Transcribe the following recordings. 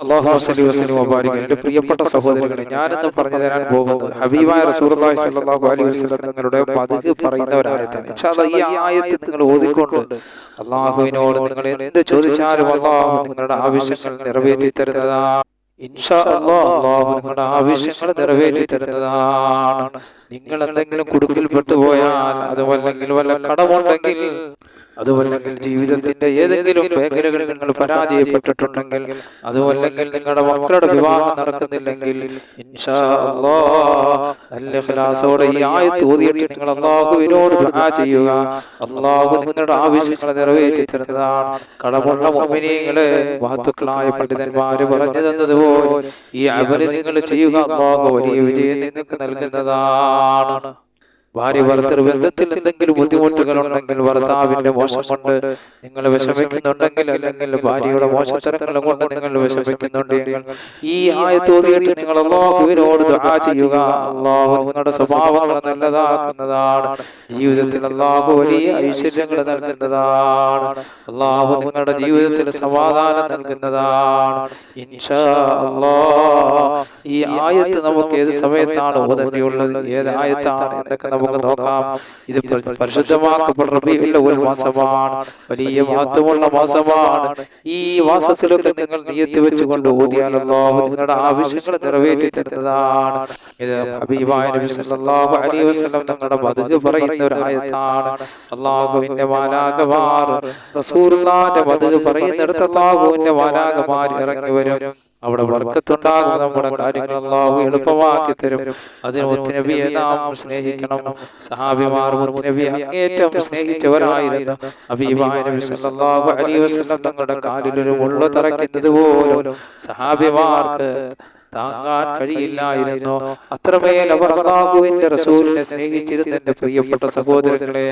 അല്ലാഹുമ്മ സ്വല്ലി വസല്ലിം വബാരിക്. എൻ്റെ പ്രിയപ്പെട്ട സഹോദരങ്ങളെ, ഞാനിന്ന് പറഞ്ഞു തരാൻ പോകുന്നത് ഹബീബായ റസൂലുള്ളാഹി സ്വല്ലല്ലാഹു അലൈഹി വസല്ലം തങ്ങളുടെ പതിവ് പറയുന്ന ഒരു ആയത്താണ്. ഇൻഷാ അല്ലാഹ് ഈ ആയത്ത് നിങ്ങൾ ഓതിക്കൊണ്ട് അല്ലാഹുവിനോട് നിങ്ങൾ എന്ത് ചോദിച്ചാലും അല്ലാഹു നിങ്ങളുടെ ആവശ്യങ്ങൾ നിറവേറ്റി തരുന്നതാണ്. ഇൻഷാ അല്ലാഹ് അല്ലാഹു നിങ്ങളുടെ ആവശ്യങ്ങൾ നിറവേറ്റി തരുന്നതാണ്. നിങ്ങൾ എന്തെങ്കിലും കുടുക്കിൽപ്പെട്ടു പോയാൽ, അതുമല്ലെങ്കിൽ വല്ല കടമുണ്ടെങ്കിൽ, അതുമല്ലെങ്കിൽ ജീവിതത്തിന്റെ ഏതെങ്കിലും മേഖലകളിൽ നിങ്ങൾ പരാജയപ്പെട്ടിട്ടുണ്ടെങ്കിൽ, അതുമല്ലെങ്കിൽ നിങ്ങളുടെ മക്കളുടെ വിവാഹം നടക്കുന്നില്ലെങ്കിൽ, ഇൻഷാ അല്ലാഹ് നല്ല ഇഖ്ലാസോടെ ഈ ആയത്ത് ഓതിയിട്ട് നിങ്ങൾ അല്ലാഹുവിനോട് ദുആ ചെയ്യുക. അല്ലാഹു നിങ്ങളുടെ ആവശ്യങ്ങൾ നിറവേറ്റി തരുന്നതാണ്. കടമുള്ള മുഅ്മിനീങ്ങളെ, മഹത്തുക്കളായ പണ്ഡിതന്മാര് പറഞ്ഞു തന്നതുപോലെ ഈ അമൽ നിങ്ങൾ ചെയ്യുക, അല്ലാഹു വലിയ വിജയം നിങ്ങൾക്ക് നൽകുന്നതാണ്. ഭാര്യ ഭർത്തൃ ബന്ധത്തിൽ എന്തെങ്കിലും ബുദ്ധിമുട്ടുകൾ ഉണ്ടെങ്കിൽ, ഭർത്താവിന്റെ മോശം കൊണ്ട് നിങ്ങൾ വിഷമിക്കുന്നുണ്ടെങ്കിൽ, അല്ലെങ്കിൽ ഭാര്യയുടെ മോശത്തരങ്ങൾ കൊണ്ട് നിങ്ങൾ വിഷമിക്കുന്നുണ്ടെങ്കിൽ, ഈ ആയത്ത് ഓതിയിട്ട് നിങ്ങൾ അല്ലാഹുവിനോട് ദുആ ചെയ്യുക. അല്ലാഹു നിങ്ങളുടെ സ്വഭാവങ്ങൾ നല്ലതാക്കുന്നതാണ്. ജീവിതത്തിൽ അല്ലാഹു വലിയ ഐശ്വര്യങ്ങൾ നൽകുന്നതാണ്. അല്ലാഹു നിങ്ങളുടെ ജീവിതത്തിൽ സമാധാനം നൽകുന്നതാണ്. ഇൻഷാ അല്ലാഹ് ഈ ആയത്ത് നമുക്ക് ഏത് സമയത്താണ് ഓതേണ്ടിയുള്ളത്, ഏത് ആയത്താണ് എന്നൊക്കെ നമുക്ക് നോക്കാം. ഇത് പരിശുദ്ധമാക്കപ്പെട്ട റബീഉൽ അവ്വൽ മാസമാണ്, വലിയ മഹത്വമുള്ള മാസമാണ്. ഈ മാസത്തിലൊക്കെ നിങ്ങൾ നിയ്യത്ത് വെച്ചുകൊണ്ട് ഓതിയാൽ അല്ലാഹു നിങ്ങളുടെ ആവശ്യങ്ങൾ നിറവേറ്റി തരുന്നതാണ്. ഇത് ഹബീബായ നബി സല്ലല്ലാഹു അലൈഹി വസല്ലം തങ്ങളുടെ മദ്ഹ് പറയുന്ന ഒരു ആയത്താണ്. അല്ലാഹുവിന്റെ മാലാഖമാർ റസൂലുള്ളാഹിന്റെ മദ്ഹ് പറയുന്നിടത്ത് അല്ലാഹുവിന്റെ മാലാഖമാർ ഇറങ്ങി വരും. അവിടെ ബർക്കത്തുണ്ടാകും. നമ്മുടെ കാര്യങ്ങൾ അല്ലാഹു എളുപ്പമാക്കി തരും. അതിന് മുത്തുനബിയെ നാം സ്നേഹിക്കണം. സഹാബിമാർ മുത്തുനബിയെ അങ്ങേയറ്റം സ്നേഹിച്ചവരായിരുന്നു. ഹബീബായ നബി സല്ലല്ലാഹു അലൈഹി വസല്ലം തങ്ങളുടെ കാലിൽ ഒരു മുള്ള് തറയ്ക്കുന്നത് പോലും സഹാബിമാർക്ക് താങ്ങാൻ കഴിയില്ലായിരുന്നു. അത്രമേൽ അവർ അല്ലാഹുവിന്റെ റസൂലിനെ സ്നേഹിച്ചിരുന്ന എൻ്റെ പ്രിയപ്പെട്ട സഹോദരങ്ങളെ,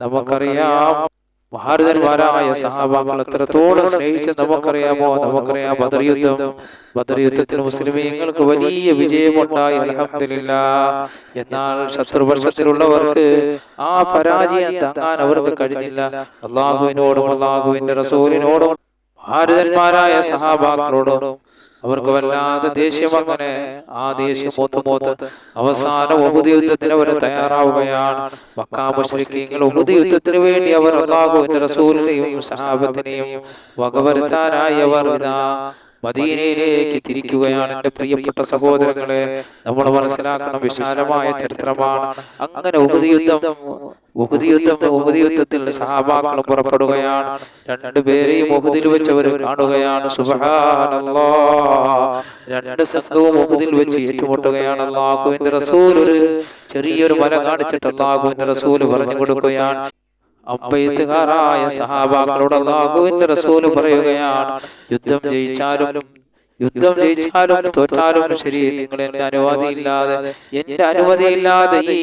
നമുക്കറിയാം മഹാരഥന്മാരായ സഹാബാക്കൾ എത്രത്തോളം സ്നേഹിച്ച് നമുക്കറിയാമോ? നമുക്കറിയാം ബദർ യുദ്ധത്തിൽ മുസ്ലിമീങ്ങൾക്ക് വലിയ വിജയമുണ്ടായി, അൽഹംദുലില്ലാഹ്. എന്നാൽ ശത്രുപക്ഷത്തിലുള്ളവർക്ക് ആ പരാജയം താങ്ങാൻ അവർക്ക് കഴിഞ്ഞില്ല. അല്ലാഹുവിനോടും അല്ലാഹുവിന്റെ റസൂലിനോടും മഹാരഥന്മാരായ സഹാബാക്കളോടും അവർക്ക് വല്ലാതെ ദേഷ്യം. അങ്ങനെ ആ ദേഷ്യം മൂത്ത് അവസാന ഉഹുദ് യുദ്ധത്തിന് അവർ തയ്യാറാവുകയാണ്. മക്കാ മുശ്രിക്കീങ്ങൾ ഉഹുദ് യുദ്ധത്തിന് വേണ്ടി അവർ അല്ലാഹുവിന്റെ റസൂലിനെയും സഹാബത്തിനെയും വകവരുത്താനായി അവർ മദീനയിലേക്ക് തിരിക്കുകയാണ്. എൻ്റെ പ്രിയപ്പെട്ട സഹോദരങ്ങളെ, നമ്മൾ മനസ്സിലാക്കണം, വിശാലമായ ചരിത്രമാണ്. അങ്ങനെ ഉഹുദ് യുദ്ധത്തിൽ സഹാബാക്കൾ പുറപ്പെടുകയാണ്. രണ്ടുപേരെയും ഉഹുദിൽ വെച്ച് അവർ കാണുകയാണ്. സുബ്ഹാനല്ലാഹ്, രണ്ട് സംഘവും ഉഹുദിൽ വെച്ച് ഏറ്റുമുട്ടുകയാണ്. അല്ലാഹുവിന്റെ റസൂൽ ഒരു ചെറിയൊരു മല കാണിച്ചിട്ട് അല്ലാഹുവിന്റെ റസൂൽ പറഞ്ഞു കൊടുക്കുകയാണ്. അമ്പെയ്ത്തുകാരായ സഹാബാക്കളോട് അല്ലാഹുവിന്റെ റസൂൽ പറയുകയാണ്, യുദ്ധം ജയിച്ചാലും തോറ്റാലും ശരി, നിങ്ങൾ എന്റെ അനുമതിയില്ലാതെ ഈ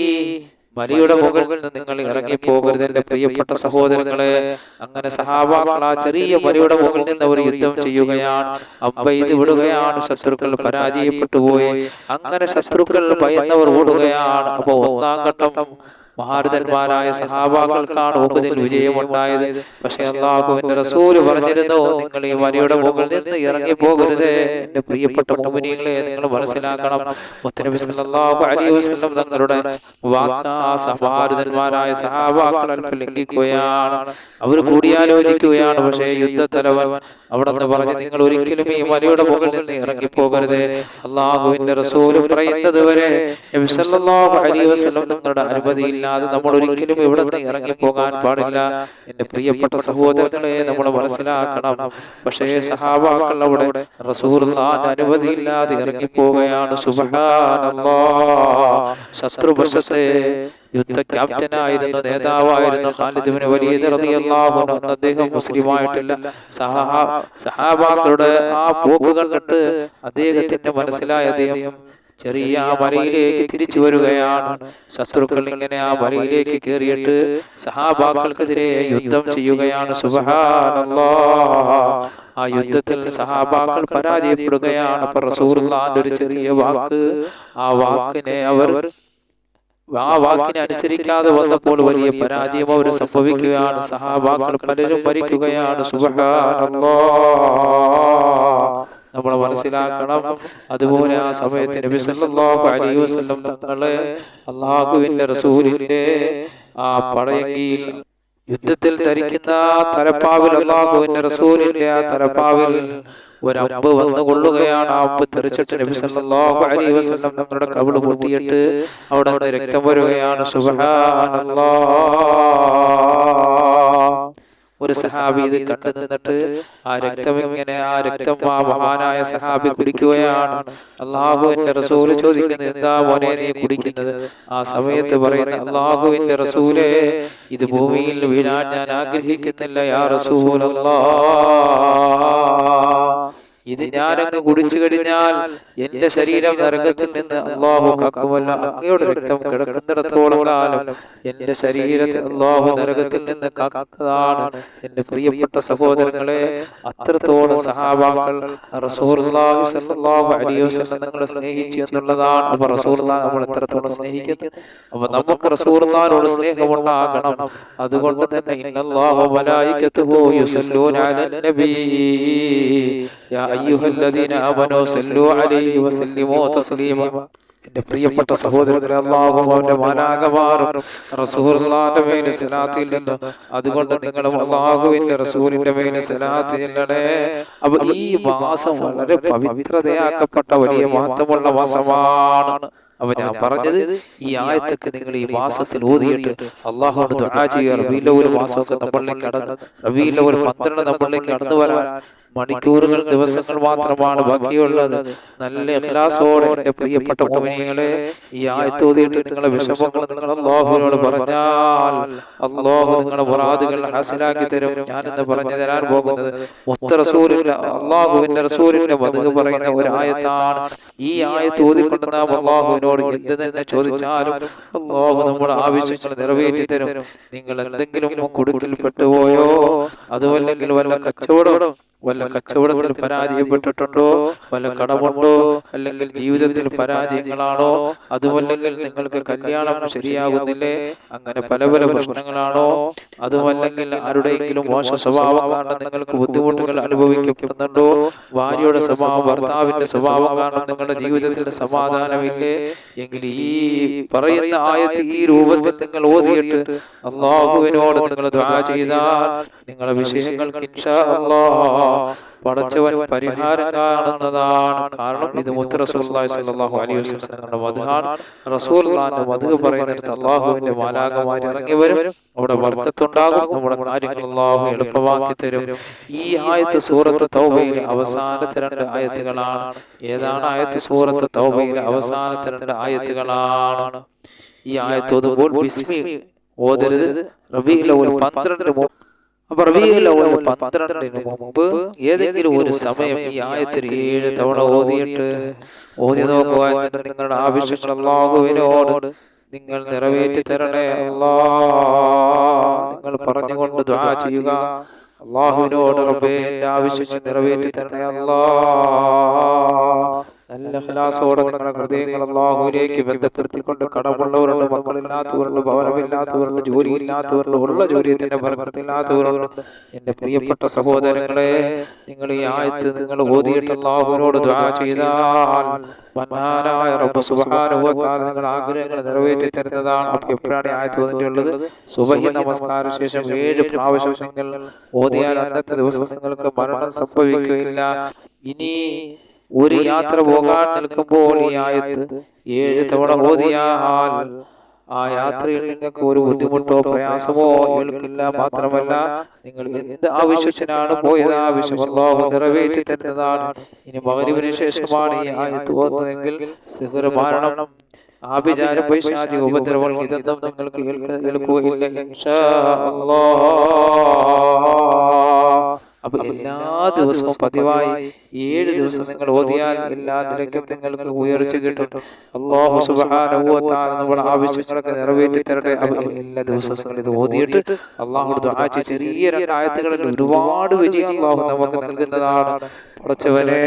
മലയുടെ മുകളിൽ നിന്ന് നിങ്ങൾ ഇറങ്ങിപ്പോകരുത് എൻ്റെ പ്രിയപ്പെട്ട സഹോദരങ്ങളെ. അങ്ങനെ സഹാബാക്കൾ ആ ചെറിയ മലയുടെ മുകളിൽ നിന്ന് അവർ യുദ്ധം ചെയ്യുകയാണ്. അമ്പെയ്ത് വിടുകയാണ്. ശത്രുക്കൾ പരാജയപ്പെട്ടു പോയി. അങ്ങനെ ശത്രുക്കൾ ഭയന്നവർ ഓടുകയാണ്. അപ്പൊ ഒന്നാം ഘട്ടം മഹാരഥന്മാരായ സഹാബാക്കൾക്കാണ് ഉഹുദിൽ വിജയമുണ്ടായത്. പക്ഷെ അല്ലാഹുവിന്റെ റസൂല് പറഞ്ഞിരുന്നു, നിങ്ങൾ ഈ മലയുടെ മുകളിൽ നിന്ന് ഇറങ്ങി പോകരുത്. എന്റെ പ്രിയപ്പെട്ട മുഅ്മിനീങ്ങളെ, നിങ്ങൾ മനസ്സിലാക്കണം, മുത്തനബി സല്ലല്ലാഹു അലൈഹി വസല്ലം തങ്ങളുടെ വാക്ക് മഹാരഥന്മാരായ സഹാബാക്കൾ അല്പം ലംഘിക്കുകയാണ്. അവർ കൂടിയാലോചിക്കുകയാണ്. പക്ഷേ യുദ്ധത്തലവൻ അവിടെ നിന്ന് പറഞ്ഞ്, നിങ്ങൾ ഒരിക്കലും ഈ മലയുടെ മുകളിൽ നിന്ന് ഇറങ്ങിപ്പോകരുത്. അല്ലാഹുവിന്റെ റസൂല് പറയുന്നത് വരെ നബി സല്ലല്ലാഹു അലൈഹി വസല്ലം തങ്ങളുടെ അനുമതിയില്ല നമ്മൾ ഒരിക്കലും ഇവിടെ നിന്ന് ഇറങ്ങിപ്പോകാൻ പാടില്ല. എന്റെ പ്രിയപ്പെട്ട സഹോദരങ്ങളെ, നമ്മൾ മനസ്സിലാക്കണം. പക്ഷേ സഹാബാക്കൾ അവിടെ റസൂലുള്ളാഹിന്റെ അനുമതിയില്ലാതെ ഇറങ്ങിപ്പോവുകയാണ്. സുബ്ഹാനല്ലാഹ്. ശത്രുപക്ഷത്തെ യുദ്ധ ക്യാപ്റ്റനായിരുന്നു, നേതാവായിരുന്നു ഖാലിദ് ഇബ്നു വലീദ് റളിയല്ലാഹു അൻഹു. അദ്ദേഹം മുസ്ലിമായിട്ടില്ല. സഹാബാക്കളുടെ ആ പോക്ക് കണ്ടിട്ട് അദ്ദേഹത്തിന്റെ മനസ്സിലായ അദ്ദേഹം ചെറിയ ആ മലയിലേക്ക് തിരിച്ചു വരികയാണ്. ശത്രുക്കൾ ഇങ്ങനെ ആ മലയിലേക്ക് കയറിയിട്ട് സഹാബാക്കൾക്കെതിരെ യുദ്ധം ചെയ്യുകയാണ്. സുബ്ഹാനല്ലാഹ്. ആ യുദ്ധത്തിൽ സഹാബാക്കൾ പരാജയപ്പെടുകയാണ്. അപ്പോൾ റസൂലുള്ളാഹിന്റെ ഒരു ചെറിയ വാക്ക്, ആ വാക്കിനെ അനുസരിക്കാതെ വന്നപ്പോൾ വലിയ പരാജയം അവർ സംഭവിക്കുകയാണ്. സഹാബാക്കൾ പലരും മരിക്കുകയാണ്. സുബ്ഹാനല്ലാഹ്. നമ്മൾ മനസ്സിലാക്കണം. അതുപോലെ ആ സമയത്ത് നബി സല്ലല്ലാഹു അലൈഹി വസല്ലം തങ്ങളെ അല്ലാഹുവിന്റെ റസൂലിന്റെ ആ പടയങ്കിയിൽ യുദ്ധത്തിൽ ധരിക്കുന്ന തലപ്പാവിൽ അല്ലാഹുവിന്റെ റസൂലിന്റെ ആ തലപ്പാവിൽ ഒരമ്പ് വന്നു കൊള്ളുകയാണ്. ആ അമ്പ് തെറിച്ചിട്ട് നബി സല്ലല്ലാഹു അലൈഹി വസല്ലം തങ്ങളുടെ കവിള് പൊട്ടിയിട്ട് അവിടെ നിന്ന് രക്തം വരുകയാണ്. സുബ്ഹാനല്ലാഹ്. ഒരു സഹാബി ഇത് കണ്ടു നിന്നിട്ട് ആ രക്തം ആ മഹാനായ സഹാബി കുടിക്കുകയാണ്. അല്ലാഹുവിന്റെ റസൂല് ചോദിക്കുന്നത്, എന്താ മോനെ നീ കുടിക്കുന്നത്? ആ സമയത്ത് പറയുന്ന, അല്ലാഹുവിന്റെ റസൂലേ, ഇത് ഭൂമിയിൽ വീഴാൻ ഞാൻ ആഗ്രഹിക്കുന്നില്ല യാ റസൂലല്ലാഹ്. ഇത് ഞാനങ്ങ് കുടിച്ചു കഴിഞ്ഞാൽ എന്റെ ശരീരം നരകത്തിൽ നിന്ന് അല്ലാഹു കാക്കുമല്ല. അങ്ങയുടെ രക്തം കിടക്കുന്നിടത്തോളം കാലം എന്റെ ശരീരത്തെ അല്ലാഹു നരകത്തിൽ നിന്ന് കാക്കുന്നതാണ്. എന്റെ പ്രിയപ്പെട്ട സഹോദരങ്ങളെ, അത്രത്തോളം സഹാബാക്കൾ റസൂലുള്ളാഹി സ്വല്ലല്ലാഹു അലൈഹി വസല്ലം തങ്ങളെ സ്നേഹിച്ചു എന്നുള്ളതാണ്. അപ്പൊ റസൂലുള്ളാഹി നമ്മൾ എത്രത്തോളം സ്നേഹിക്കുന്നു. അപ്പൊ നമുക്ക് റസൂലുള്ളാഹിയോട് സ്നേഹമുണ്ടാകണം. അതുകൊണ്ട് തന്നെ ഇന്നല്ലാഹു വമലായികതുഹു യുസല്ലൂന അലൻ നബി യാ അയ്യുഹല്ലദീന ആമനൂ സല്ലൂ അലൈഹി വസല്ലിമൂ തസ്ലീമ. എന്റെ പ്രിയപ്പെട്ട സഹോദരങ്ങളെ, അല്ലാഹു അവന്റെ മാലാഖമാരും റസൂലുള്ളാഹിന്റെ മേൽ സ്വലാത്ത് ചൊല്ലുന്നു. അതുകൊണ്ട് നിങ്ങളും അല്ലാഹുവിന്റെ റസൂലിന്റെ മേൽ സ്വലാത്ത് ചൊല്ലണേ. അപ്പോൾ ഈ മാസം വളരെ പവിത്രതയാക്കപ്പെട്ട വലിയ മഹത്വമുള്ള മാസമാണ്. അപ്പൊ ഞാൻ പറഞ്ഞത്, ഈ ആയത്തൊക്കെ നിങ്ങൾ ഈ മാസത്തിൽ ഓതിയിട്ട് അല്ലാഹുവോട് ദുആ ചെയ്യുക. റബീഉൽ അവ്വൽ മാസമൊക്കെ നമ്മളിലേക്ക് കടന്നു, റബീഉൽ അവ്വൽ 12 നമ്മളിലേക്ക് കടന്നു വരാൻ മണിക്കൂറുകൾ, ദിവസങ്ങൾ മാത്രമാണ് ബാക്കിയുള്ളത്. നല്ല ഇഖ്ലാസോടെ എന്റെ പ്രിയപ്പെട്ട മുഅ്മിനീങ്ങളെ, ഈ ആയത്ത് ഓതിയിട്ട് നിങ്ങളുടെ വിഷമങ്ങൾ നിങ്ങൾ അല്ലാഹുവിനോട് പറഞ്ഞാൽ അല്ലാഹു നിങ്ങളുടെ മുറാദുകൾ ഹാസിലാക്കി തരും. ഞാനിന്ന് പറഞ്ഞു തരാൻ പോകുന്നത് അല്ലാഹുവിന്റെ റസൂലിന്റെ മദ്ഹ് പറയുന്ന ഒരു ആയത്താണ്. ഈ ആയത്ത് ഓതിക്കൊണ്ട് നാം അല്ലാഹുവിനോട് എന്ത് തന്നെ ചോദിച്ചാലും അല്ലാഹു നമ്മുടെ ആവശ്യങ്ങൾ നിറവേറ്റി തരും. നിങ്ങൾ എന്തെങ്കിലും കുടുക്കിൽ പെട്ടുപോയോ, അതുമല്ലെങ്കിൽ വല്ല കച്ചവടത്തിൽ പരാജയപ്പെട്ടിട്ടുണ്ടോ, വല്ല കടമുണ്ടോ, അല്ലെങ്കിൽ ജീവിതത്തിൽ പരാജയങ്ങളാണോ, അതുമല്ലെങ്കിൽ നിങ്ങൾക്ക് കല്യാണം ശരിയാകുന്നില്ലേ, അങ്ങനെ പല പല പ്രശ്നങ്ങളാണോ, അതുമല്ലെങ്കിൽ ആരുടെയെങ്കിലും മോശ സ്വഭാവം കാരണം നിങ്ങൾക്ക് ബുദ്ധിമുട്ടുകൾ അനുഭവിക്കപ്പെടുന്നുണ്ടോ, ഭാര്യയുടെ സ്വഭാവം, ഭർത്താവിന്റെ സ്വഭാവം കാരണം നിങ്ങളുടെ ജീവിതത്തിൽ സമാധാനമില്ലേ, എങ്കിൽ ഈ പറയുന്ന ആയത്ത് ഈ രൂപത്തിൽ നിങ്ങൾ ഓതിയിട്ട് അല്ലാഹുവിനോട് നിങ്ങൾ ദുആ ചെയ്താൽ നിങ്ങളുടെ വിഷയങ്ങൾക്ക് ഇൻഷാ അല്ലാഹ് പടച്ചവൻ പരിഹാരം കാണുന്നതാണ്. കാരണം ഇത് മുത്ത് റസൂലുള്ളാഹി സ്വല്ലല്ലാഹു അലൈഹി വസല്ലം തങ്ങളുടെ മദ്ഹാണ്. റസൂലുള്ളാഹിന്റെ മദ്ഹ് പറയുന്നിടത്ത് അല്ലാഹുവിന്റെ മാലാഖമാർ ഇറങ്ങി വരും. അവിടെ ബർക്കത്തുണ്ടാകും. നമ്മുടെ കാര്യങ്ങൾ അല്ലാഹു എളുപ്പമാക്കി തരും. ഈ ആയത്ത് സൂറത്ത് തൗബയിലെ അവസാനത്തെ 2 ആയത്തുകളാണ്. ഏതാണ് ആയത്ത്? സൂറത്ത് തൗബയിലെ അവസാനത്തെ 2 ആയത്തുകളാണ്. ഈ ആയത്ത് ഓതുമ്പോൾ ബിസ്മി ഓതരുത്. റബീഉൽ അവ്വൽ 12 അപ്പൊ റബീഉൽ അവ്വൽ 12 മുമ്പ് ഏതെങ്കിലും ഒരു സമയം ഈ ആയത്തിൽ 7 തവണ ഓതി നോക്കുക. നിങ്ങളുടെ ആവശ്യങ്ങൾ അല്ലാഹുവിനോട് നിങ്ങൾ നിറവേറ്റി തരണേ അല്ലാഹ് നിങ്ങൾ പറഞ്ഞുകൊണ്ട് ദുആ ചെയ്യുക. അല്ലാഹുവിനോട് റബ്ബേ എന്റെ ആവശ്യങ്ങൾ നിറവേറ്റി തരണേ അല്ലാഹ്. നല്ല ഇഖ്ലാസോടെ നിങ്ങളുടെ ഹൃദയങ്ങൾ അല്ലാഹുവിലേക്ക് ബന്ധപ്പെടുത്തിക്കൊണ്ട്, കടമുള്ളവരുണ്ട്, മക്കളില്ലാത്തവരുണ്ട്, ഭവനമില്ലാത്തവരുണ്ട്, ജോലിയില്ലാത്തവരുണ്ട്, ഉള്ള ജോലി തന്നെ ബർക്കത്തില്ലാത്തവരുണ്ട്. എന്റെ പ്രിയപ്പെട്ട സഹോദരങ്ങളെ, നിങ്ങൾ ഈ ആയത്ത് നിങ്ങൾ ഓതിയിട്ട് അല്ലാഹുവിനോട് ദുആ ചെയ്താൽ മന്നാനായ റബ്ബ് സുബ്ഹാനഹു വ തആല നിങ്ങളുടെ ആഗ്രഹങ്ങൾ നിറവേറ്റി തരുന്നതാണ്. അപ്പോൾ എപ്പോഴാണ് ഈ ആയത്ത് ഓതിയിട്ടുള്ളത്? സുബഹി നമസ്കാര ശേഷം 7 പ്രാവശ്യം നിങ്ങൾ ഓതിയാൽ അന്നത്തെ ദിവസം നിങ്ങൾക്ക് മരണം സംഭവിക്കുകയില്ല. ഇനി ഒരു യാത്ര പോകാൻ നിൽക്കുമ്പോൾ ഈ ആയത്ത് 7 തവണ ഓതിയാൽ ആ യാത്രയിൽ നിങ്ങൾക്ക് ഒരു ബുദ്ധിമുട്ടോ പ്രയാസമോ ഏൽക്കില്ല. മാത്രമല്ല, നിങ്ങൾ എന്ത് ആവശ്യത്തിനാണ് പോയത് ആവശ്യം അല്ലാഹു നിറവേറ്റി തരുന്നതാണ്. ഇനി മഗ്‌രിബിന് ശേഷമാണ് ഈ ആയത്ത് ഓതുന്നതെങ്കിൽ സിഹ്ർ, മാരണം, ആഭിചാരം, പൈശാചിക ഉപദ്രവങ്ങൾ ഇതൊന്നും നിങ്ങൾക്ക് ഏൽക്കുകയില്ല ഇൻഷാ അല്ലാഹ്. അപ്പൊ എല്ലാ ദിവസവും പതിവായി 7 ദിവസം നിങ്ങൾ ഓതിയാൽ എല്ലാ നിലയ്ക്കും നിങ്ങൾക്ക് ഉയർച്ച കിട്ടും. അല്ലാഹു സുബ്ഹാനഹു വ തആല നമ്മുടെ ആവശ്യങ്ങളൊക്കെ നിറവേറ്റി തരട്ടെ. അപ്പൊ എല്ലാ ദിവസവും നിങ്ങൾ ഇത് ഓതിയിട്ട് അല്ലാഹുവോട് ദുആ ചെയ്ത് ചെറിയ 2 ആയത്തുകളിൽ ഒരുപാട് വിജയം അല്ലാഹു നമുക്ക് നൽകുന്നതാണ്. പടച്ചവനെ,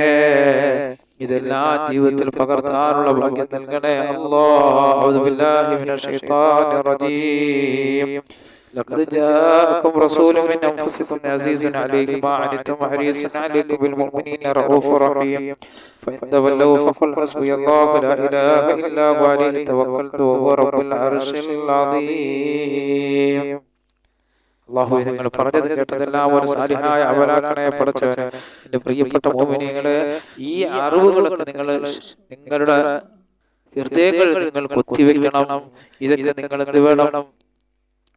ഇതെല്ലാം ജീവിതത്തിൽ പകർത്താനുള്ള ഭാഗ്യം നൽകണേ അല്ലാഹ്. അഊദു ബില്ലാഹി മിനശ് ശൈത്വാനിർ റജീം. ലഖദ് ജാഅക്കും റസൂലുൻ മിൻ അൻഫുസികും അസീസുൻ അലൈഹി മാ അനിതും ഹരീസുൻ അലൈക്കും ബിൽ മുഅ്മിനീന റഊഫുർ റഹീം ഫഇൻ തവല്ലൗ ഫഖുൽ ഹസ്ബിയല്ലാഹു ലാ ഇലാഹ ഇല്ലാ ഹുവ അലൈഹി തവക്കൽതു വഹുവ റബ്ബുൽ അർശിൽ അദീം. അല്ലാഹുവേ, നിങ്ങൾ പറഞ്ഞത് കേട്ടതെല്ലാം ഒരു സാലിഹായ അമലാക്കണേ പടച്ചവനെ. എൻ്റെ പ്രിയപ്പെട്ട മുഅ്മിനീങ്ങളെ, ഈ അറിവുകളൊക്കെ നിങ്ങളുടെ ഹൃദയങ്ങൾ നിങ്ങൾ കുത്തിവെക്കണം. ഇതൊക്കെ നിങ്ങൾ എന്ത് വേണം?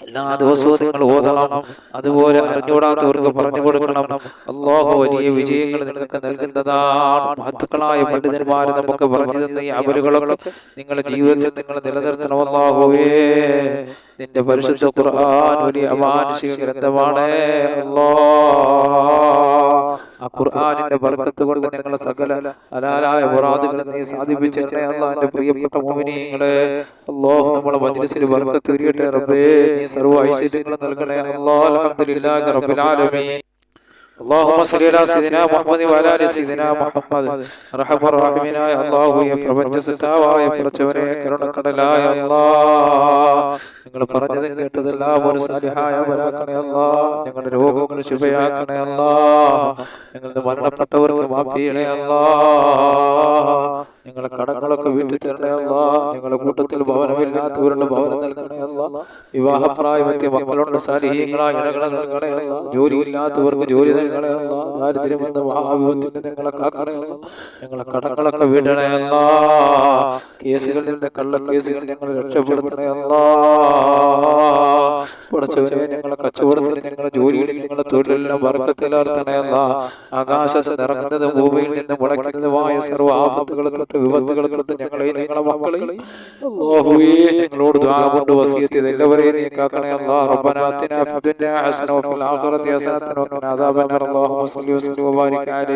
എല്ലാ ദിവസവും നിങ്ങൾ ഓതണം. അതുപോലെ അറിഞ്ഞുകൂടാത്തവർക്ക് പറഞ്ഞു കൊടുക്കണം. അല്ലാഹു വലിയ വിജയങ്ങൾ നിങ്ങൾക്ക് നൽകുന്നതാണ്. മഹത്തുക്കളായ പണ്ഡിതന്മാർ നമുക്ക് പറഞ്ഞു തന്ന ഈ അമലുകളൊക്കെ നിങ്ങളുടെ ജീവിതത്തിൽ നിങ്ങൾ നിലനിർത്തണം. അല്ലാഹുവേ, നിന്റെ പരിശുദ്ധ ഖുർആൻ വലിയ അമാനുഷിക ഗ്രന്ഥമാണ്. ആ ഖുർആനിന്റെ ബർക്കത്ത് കൊണ്ട് ഞങ്ങളെ സകല ഹലാലായ മുറാദുകൾ നീ സാധിപ്പിച്ചു തരണേ അല്ലാഹ്. എൻ്റെ പ്രിയപ്പെട്ട മുഅ്മിനീങ്ങളെ, അല്ലാഹു നമ്മളെ മജ്ലിസിൽ ബർക്കത്ത് ഉരിയട്ടെ റബ്ബേ. നീ സർവ്വ ഐശ്വര്യങ്ങളും നൽകണേ അല്ലാഹ്. അൽഹംദുലില്ലാഹി റബ്ബിൽ ആലമീൻ. اللهم صل على سيدنا محمد وعلى ال سيدنا محمد. റഹ്മാൻ റഹീമായ അല്ലാഹുവേ, പ്രപഞ്ച സത്താവായ പടച്ചവനെ, കരുണക്കടലായ അല്ലാഹ്, നിങ്ങൾ പറഞ്ഞതും കേട്ടതെല്ലാം ഒരു സാലിഹായ അമലാക്കണേ അല്ലാഹ്. ഞങ്ങളുടെ രോഗങ്ങൾ ശിഫയാക്കണേ അല്ലാഹ്. ഞങ്ങളുടെ മരണപ്പെട്ടവർക്ക് മാഫി ചെയ്യണേ അല്ലാഹ്. ഞങ്ങളുടെ കടങ്ങളൊക്കെ വീട്ടിൽ തരണേ അല്ലാഹ്. ഞങ്ങളുടെ കൂട്ടത്തിൽ ഭവനമില്ലാത്തവരുടെ ഭവനം നൽകണേ അല്ലാഹ്. വിവാഹപ്രായമെത്തിയ മക്കളുടെ സാലിഹീങ്ങളായ ഇണകളെ നൽകണേ അല്ലാഹ്. ജോലിയില്ലാത്തവർക്ക് ജോലി നൽകണേ അല്ലാഹ്. ദാരിദ്ര്യം എന്ന മഹാവിപത്തിൽ നിന്ന് ഞങ്ങളെ കാക്കണേ അല്ലാഹ്. ഞങ്ങളെ കടങ്ങളൊക്കെ വീടണേ അല്ലാഹ്. കേസുകളിൽ നിന്ന് കള്ള കേസുകൾ ഞങ്ങളെ രക്ഷപ്പെടുത്തണേ അല്ലാഹ്. പടച്ചവനെ, ഞങ്ങളെ കച്ചവടത്തിൽ, ഞങ്ങളുടെ ജോലിയിൽ, ഞങ്ങളുടെ തൊഴിലെല്ലാം ബർക്കത്തിലാർത്തണേ അല്ലാഹ്. ആകാശത്ത് നിറങ്ങുന്നതും ഭൂമിയിൽ നിന്ന് മുളയ്ക്കുന്നതുമായ സർവ്വ ആപത്തുകളെ തൊട്ട് വിപത്തുകളെ തൊട്ട് ഞങ്ങളെയും ഞങ്ങളെ മക്കളെയും അല്ലാഹുവേ ഞങ്ങളോട് ദുആ കൊണ്ട് വസിയത്ത് ചെയ്ത് എല്ലാവരെയും നീ കാക്കണേ അല്ലാഹ്. റബ്ബനാ ആതിനാ ഫിദ്ദുനിയാ ഹസന വഫിൽ ആഖിറതി ഹസനത വഖിനാ അദാബന്നാർ. അല്ലാഹുമ്മ സ്വല്ലി വസല്ലിം വബാരിക് അലൈഹി.